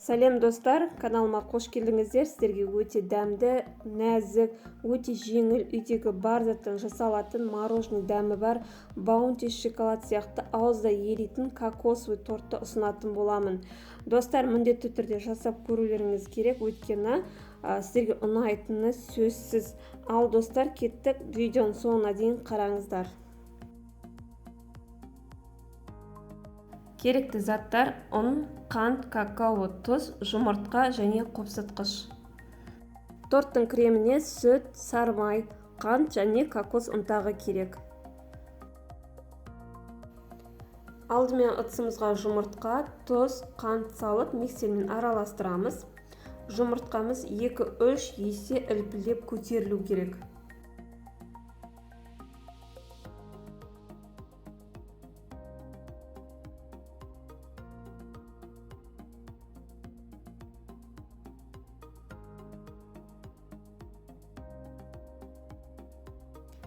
Сәлем достар, каналыма қош келдіңіздер. Сіздерге өте дәмді, нәзік, өте жеңіл, үйдегі бар заттан жасалатын мороженый дәмі бар баунти шоколад сияқты ауызда еритін кокосовый тортты ұсынатын боламын. Достар, міндетті түрде жасап көрулеріңіз керек, өйткені сіздерге ұнайтыны сөзсіз. Ал достар, кеттік, видеоның соңына дейін қараңыздар. Керекті заттар: ұн, қант, какао, тұз, жұмыртқа және қопсытқыш. Торттың креміне сүт, сары май, қант және кокос ұнтағы керек. Алдымен ыдысымызға жұмыртқа, тұз, қант салып миксермен араластырамыз. Жұмыртқамыз 2-3 есе ілпілдеп көтерілу керек.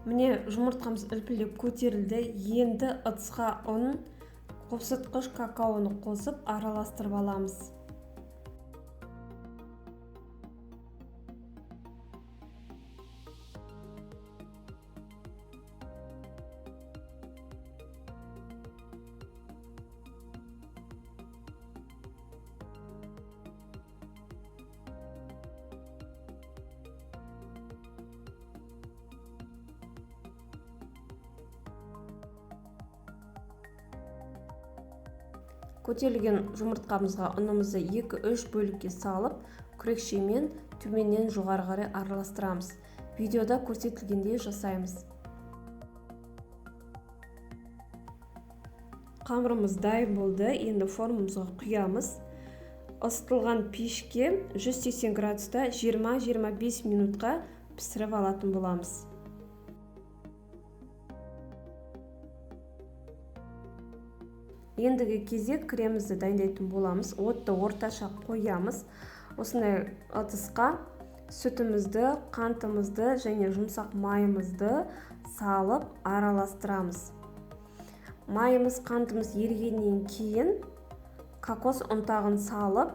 Міне жұмыртқамыз ілпілдеп көтерілді. Енді ыдысқа ұн, қопсытқыш какаоны қосып араластырып аламыз. Көтерілген жұмыртқамызға ұнымызды 2-3 бөлікке салып, күрекшемен төменнен жоғары қарай араластырамыз. Видеода көрсетілгендей жасаймыз. Қамырымыз дайын болды. Енді формамызға құямыз. Ысытылған пешке 180 градуста 20-25 минутқа пісіріп алатын боламыз. Ендігі кезек кремімізді дайындайтын боламыз. Отты орташа қоямыз. Осындай ыдысқа сүтімізді, қантымызды және жұмсақ майымызды салып араластырамыз. Майымыз, қантымыз ерігеннен кейін кокос ұнтағын салып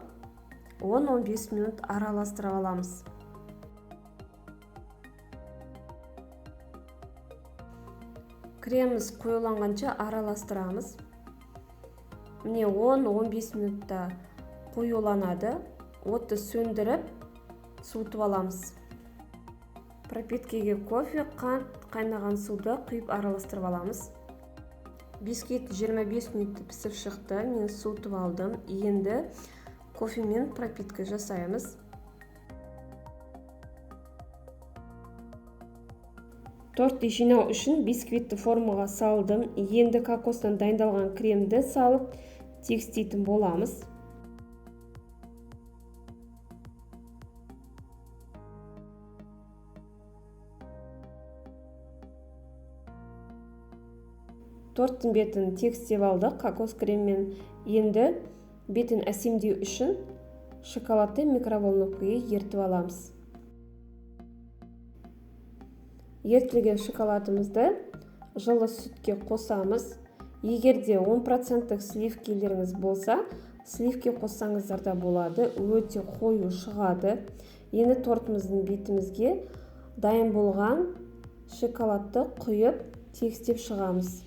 10-15 минут араластырып аламыз. Креміміз қоюланғанша араластырамыз. Міне 10-15 минутта қоюланады. Отты сөндіріп, суытып аламыз. Пропиткеге кофе, қант, қайнаған суды құйып араластырып аламыз. Бисквит 25 минутта пісіп шықты. Мен суытып алдым. Енді кофемен пропитка жасаймыз. Тортты жинау үшін бисквитті формаға салдым. Енді кокостан дайындалған кремді салып тегістейтін боламыз. Торттың бетін тегістеп алдық кокос креммен. Енді бетін әсемдеу үшін шоколадты микроволновкаға ертіп аламыз. Ертілген шоколадымызды жылы сүтке қосамыз. Егерде 10% сливкелеріңіз болса, сливке қоссаңыздар да болады. Өте қою шығады. Енді тортымыздың бетімізге дайын болған шоколадты құйып тегістеп шығамыз.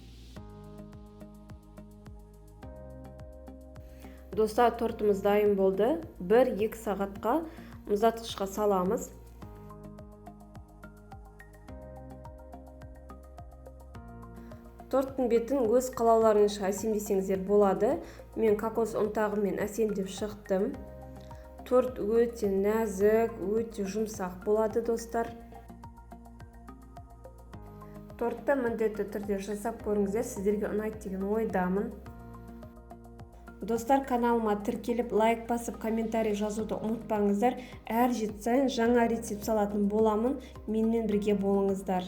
Достар, тортымыз дайын болды. 1-2 сағатқа мұздатқышқа саламыз. Торттың бетін өз қалауларыңызша әсемдесеңіздер болады. Мен кокос ұнтағымен әсемдеп шықтым. Торт өте нәзік, өте жұмсақ болады, достар. Тортты міндетті түрде жасап көріңіздер, сіздерге ұнайды деген ойдамын. Достар, каналыма тіркеліп, лайк басып, комментарий жазуды ұмытпаңыздар. Әр жет сайын жаңа рецепт салатын боламын. Менімен бірге болыңыздар.